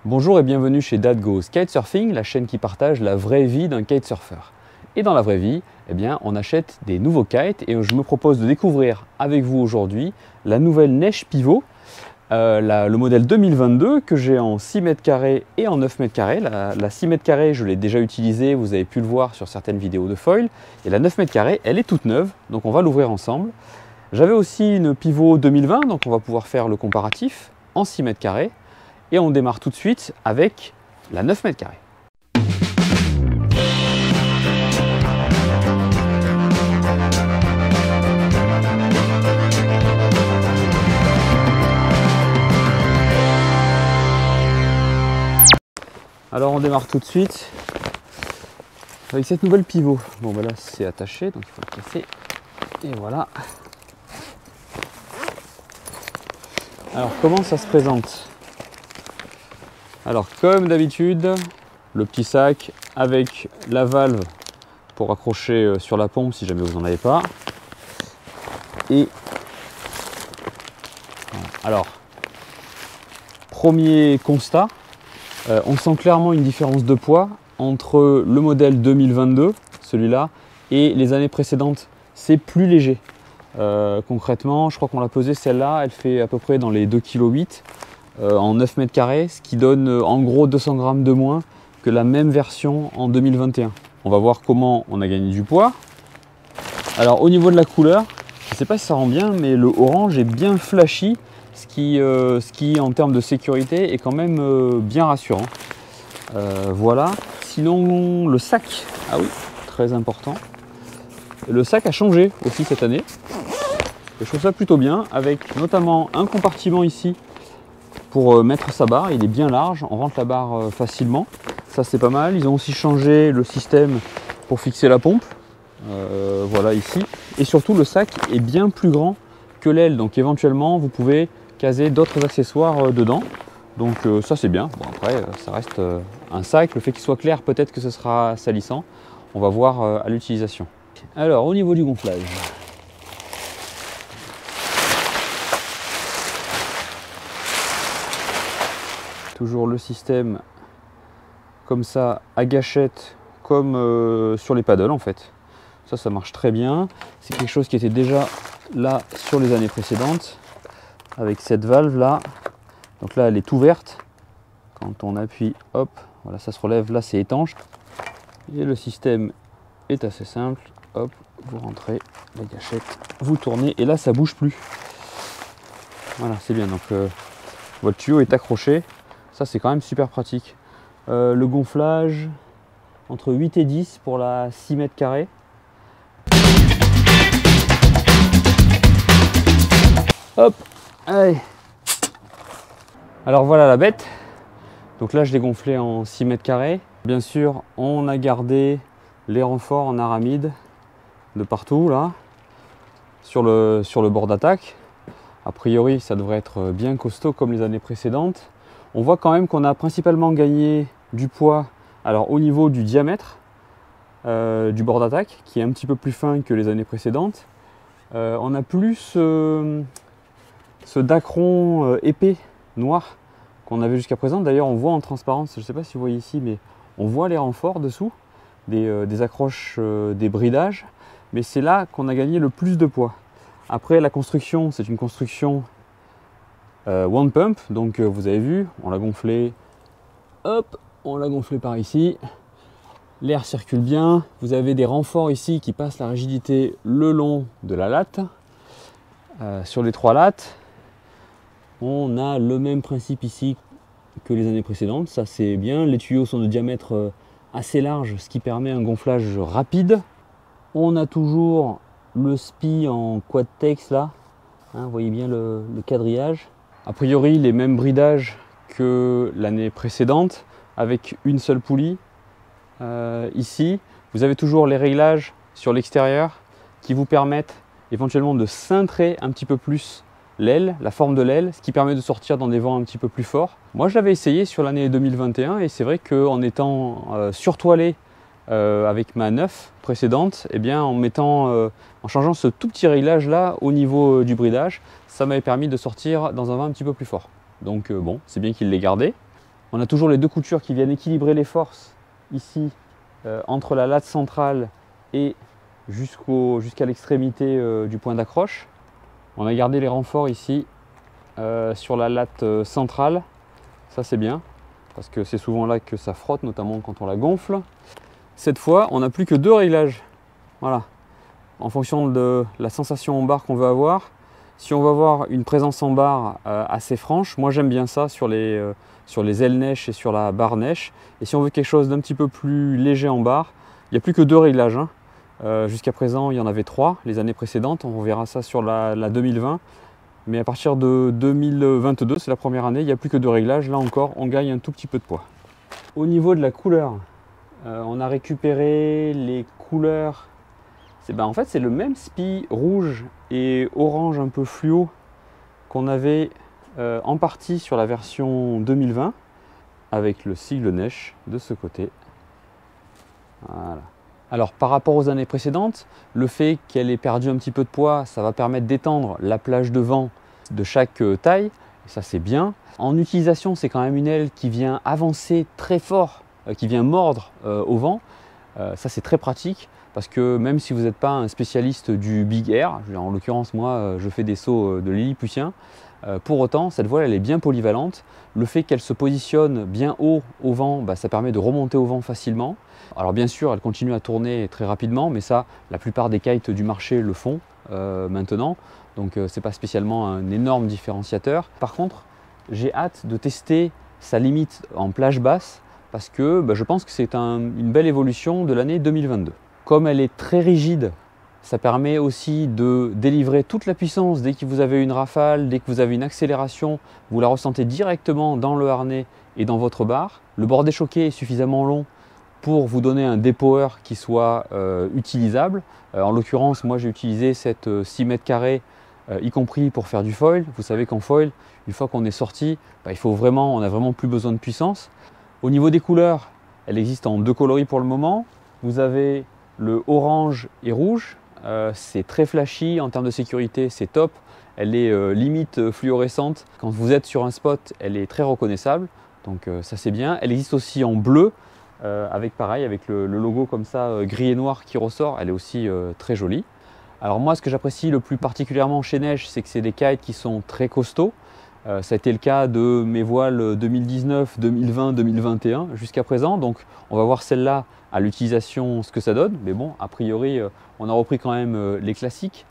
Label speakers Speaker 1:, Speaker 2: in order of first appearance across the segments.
Speaker 1: Bonjour et bienvenue chez Dad Goes Kitesurfing, la chaîne qui partage la vraie vie d'un kitesurfer. Et dans la vraie vie, on achète des nouveaux kites et je me propose de découvrir avec vous aujourd'hui la nouvelle Neige Pivot, le modèle 2022 que j'ai en 6 mètres carrés et en 9 mètres carrés. La 6 mètres carrés, je l'ai déjà utilisée, vous avez pu le voir sur certaines vidéos de foil. Et la 9 mètres carrés, elle est toute neuve, donc on va l'ouvrir ensemble. J'avais aussi une Pivot 2020, donc on va pouvoir faire le comparatif en 6 mètres carrés. Et on démarre tout de suite avec la 9 mètres carrés. Alors on démarre tout de suite avec cette nouvelle pivot. Bon bah là c'est attaché, donc il faut le casser. Et voilà. Alors comment ça se présente ? Alors comme d'habitude, le petit sac avec la valve pour accrocher sur la pompe si jamais vous n'en avez pas. Et voilà. Alors, premier constat, on sent clairement une différence de poids entre le modèle 2022, celui-là, et les années précédentes. C'est plus léger. Concrètement, je crois qu'on l'a pesé celle-là, elle fait à peu près dans les 2,8 kg. En 9 mètres carrés, ce qui donne en gros 200 grammes de moins que la même version en 2021. On va voir comment on a gagné du poids. Alors au niveau de la couleur, je ne sais pas si ça rend bien, mais le orange est bien flashy, ce qui en termes de sécurité est quand même bien rassurant. Voilà. Sinon le sac, ah oui, très important. Le sac a changé aussi cette année. Et je trouve ça plutôt bien, avec notamment un compartiment ici pour mettre sa barre. Il est bien large, on rentre la barre facilement, ça c'est pas mal. Ils ont aussi changé le système pour fixer la pompe, voilà ici, et surtout le sac est bien plus grand que l'aile, donc éventuellement vous pouvez caser d'autres accessoires dedans, donc ça c'est bien. Bon après ça reste un sac, le fait qu'il soit clair peut-être que ce sera salissant, on va voir à l'utilisation. Alors au niveau du gonflage, toujours le système comme ça à gâchette, comme sur les paddles en fait. Ça marche très bien. C'est quelque chose qui était déjà là sur les années précédentes avec cette valve là. Donc là elle est ouverte. Quand on appuie, hop, voilà, ça se relève. Là c'est étanche. Et le système est assez simple. Hop, vous rentrez la gâchette, vous tournez et là ça bouge plus. Voilà, c'est bien. Donc votre tuyau est accroché. Ça c'est quand même super pratique. Le gonflage entre 8 et 10 pour la 6 mètres carrés. Hop, allez. Alors voilà la bête. Donc là je l'ai gonflé en 6 mètres carrés. Bien sûr on a gardé les renforts en aramide de partout là sur le bord d'attaque. A priori ça devrait être bien costaud comme les années précédentes. On voit quand même qu'on a principalement gagné du poids alors au niveau du diamètre du bord d'attaque qui est un petit peu plus fin que les années précédentes. On a plus ce dacron épais noir qu'on avait jusqu'à présent. D'ailleurs on voit en transparence, je ne sais pas si vous voyez ici, mais on voit les renforts dessous, des accroches, des bridages, mais c'est là qu'on a gagné le plus de poids. Après la construction, c'est une construction one pump, donc vous avez vu, on l'a gonflé, hop, on l'a gonflé par ici, l'air circule bien, vous avez des renforts ici qui passent la rigidité le long de la latte. Sur les 3 lattes, on a le même principe ici que les années précédentes, ça c'est bien, les tuyaux sont de diamètre assez large, ce qui permet un gonflage rapide. On a toujours le spi en quad-tex là, hein, vous voyez bien le quadrillage. A priori les mêmes bridages que l'année précédente avec une seule poulie. Ici vous avez toujours les réglages sur l'extérieur qui vous permettent éventuellement de cintrer un petit peu plus l'aile, la forme de l'aile, ce qui permet de sortir dans des vents un petit peu plus forts. Moi je l'avais essayé sur l'année 2021 et c'est vrai qu'en étant surtoilé avec ma 9 précédente, en changeant ce tout petit réglage là au niveau du bridage, ça m'avait permis de sortir dans un vent un petit peu plus fort. Donc bon, c'est bien qu'il l'ait gardé. On a toujours les deux coutures qui viennent équilibrer les forces ici entre la latte centrale et jusqu'à l'extrémité du point d'accroche. On a gardé les renforts ici sur la latte centrale. Ça c'est bien parce que c'est souvent là que ça frotte, notamment quand on la gonfle. Cette fois, on n'a plus que deux réglages. Voilà. En fonction de la sensation en barre qu'on veut avoir. Si on veut avoir une présence en barre assez franche, moi j'aime bien ça sur les ailes neige et sur la barre neige. Et si on veut quelque chose d'un petit peu plus léger en barre, il n'y a plus que deux réglages. Jusqu'à présent, il y en avait trois les années précédentes. On verra ça sur la 2020. Mais à partir de 2022, c'est la première année, il n'y a plus que deux réglages. Là encore, on gagne un tout petit peu de poids. Au niveau de la couleur, on a récupéré les couleurs. En fait, c'est le même spi rouge et orange un peu fluo qu'on avait en partie sur la version 2020 avec le sigle neige de ce côté. Voilà. Alors par rapport aux années précédentes, le fait qu'elle ait perdu un petit peu de poids, ça va permettre d'étendre la plage de vent de chaque taille. Et ça c'est bien. En utilisation, c'est quand même une aile qui vient avancer très fort, qui vient mordre au vent. Ça c'est très pratique. Parce que même si vous n'êtes pas un spécialiste du big air, en l'occurrence moi je fais des sauts de lilliputien, pour autant cette voile elle est bien polyvalente. Le fait qu'elle se positionne bien haut au vent, ça permet de remonter au vent facilement. Alors bien sûr elle continue à tourner très rapidement, mais ça la plupart des kites du marché le font maintenant. Donc ce n'est pas spécialement un énorme différenciateur. Par contre j'ai hâte de tester sa limite en plage basse parce que je pense que c'est une belle évolution de l'année 2022. Comme elle est très rigide, ça permet aussi de délivrer toute la puissance dès que vous avez une rafale, dès que vous avez une accélération, vous la ressentez directement dans le harnais et dans votre barre. Le bord déchoqué est suffisamment long pour vous donner un dépower qui soit utilisable. En l'occurrence, moi j'ai utilisé cette 6 mètres carrés, y compris pour faire du foil. Vous savez qu'en foil, une fois qu'on est sorti, on n'a vraiment plus besoin de puissance. Au niveau des couleurs, elle existe en deux coloris pour le moment. Vous avez le orange et rouge, c'est très flashy en termes de sécurité, c'est top. Elle est limite fluorescente. Quand vous êtes sur un spot, elle est très reconnaissable, donc ça c'est bien. Elle existe aussi en bleu, avec le logo comme ça, gris et noir qui ressort. Elle est aussi très jolie. Alors moi, ce que j'apprécie le plus particulièrement chez Neige, c'est que c'est des kites qui sont très costauds. Ça a été le cas de mes voiles 2019, 2020, 2021 jusqu'à présent. Donc on va voir celle-là à l'utilisation ce que ça donne. Mais bon, a priori, on a repris quand même les classiques.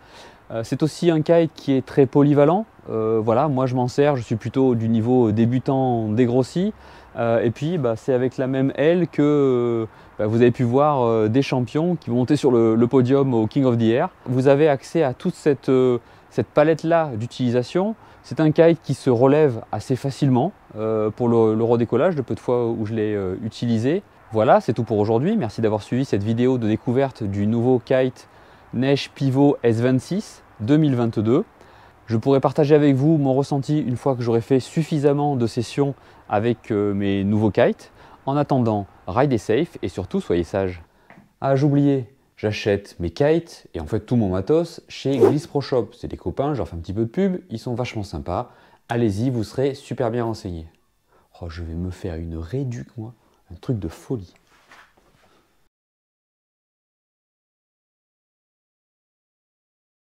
Speaker 1: C'est aussi un kite qui est très polyvalent. Voilà, moi je m'en sers, je suis plutôt du niveau débutant dégrossi. Et puis c'est avec la même aile que vous avez pu voir des champions qui vont monter sur le podium au King of the Air. Vous avez accès à toute cette palette-là d'utilisation. C'est un kite qui se relève assez facilement pour le redécollage, le peu de fois où je l'ai utilisé. Voilà, c'est tout pour aujourd'hui. Merci d'avoir suivi cette vidéo de découverte du nouveau kite Neige Pivot S26 2022. Je pourrai partager avec vous mon ressenti une fois que j'aurai fait suffisamment de sessions avec mes nouveaux kites. En attendant, ridez safe et surtout soyez sages. Ah, j'oubliais, j'achète mes kites et en fait tout mon matos chez Gliss Pro Shop. C'est des copains, je leur fais un petit peu de pub, ils sont vachement sympas. Allez-y, vous serez super bien renseignés. Oh, je vais me faire une réduc moi, un truc de folie.